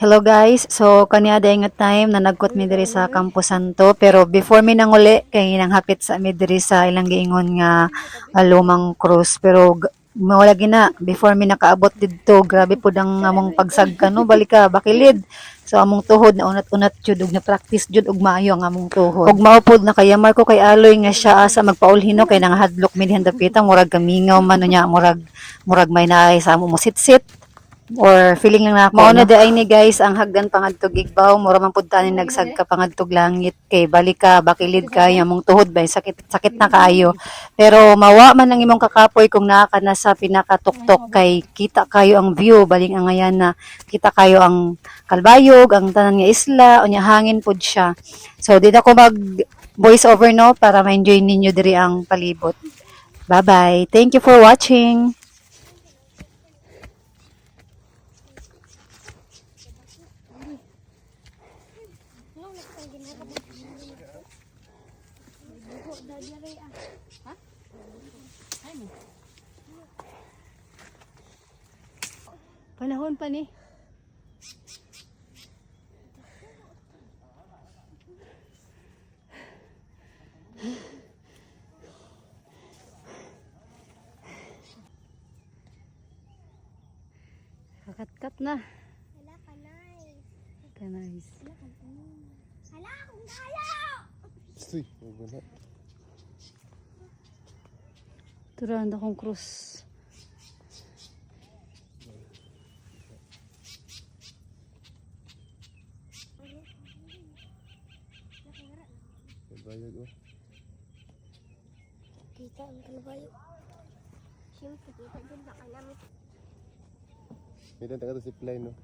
Hello guys, so kaniya day nga time na nagkot mi diri sa Campo Santo pero before mi nanguli kay nang hapit sa mi diri sa ilang giingon nga lumang cross pero mawala gina before mi nakaabot didto grabe pud ang among pagsagka no balika bakilid. So among tuhod na unat-unat jud ug na practice jud og maayo ang among tuhod. Ug mao pud nakayamar ko kay Aloy nga siya asa magpaulhino kay nangahadlok mi dihan dapita murag kamingaw man unya murag may naay sa among musitsit or feeling lang nako mao na daay ni guys ang hagdan pangadtog Igbaw mura man pud tani nagsagka pangadtog langit kay balik ka bakilid kayo among tuhod bay sakit sakit na kaayo pero mawa man ang imong kakapoy kung naa ka na sa pinakatuktok kay kita kayo ang view baling ang ayan na kita kayo ang kalbayog ang tanan nga isla unya hangin pud siya so dito ko mag voice over no para ma-enjoy ninyo diri ang palibot. Bye bye, thank you for watching. Panahon pa ni. Kakat-kat na. Hala ka nice. Kanais. Hala akong dalo! Uy, wala. Turanda kong krus. Bayad oh. Kita ang kalbayo. Siyempre, kita din baka namin. May tanda ka to si Play no.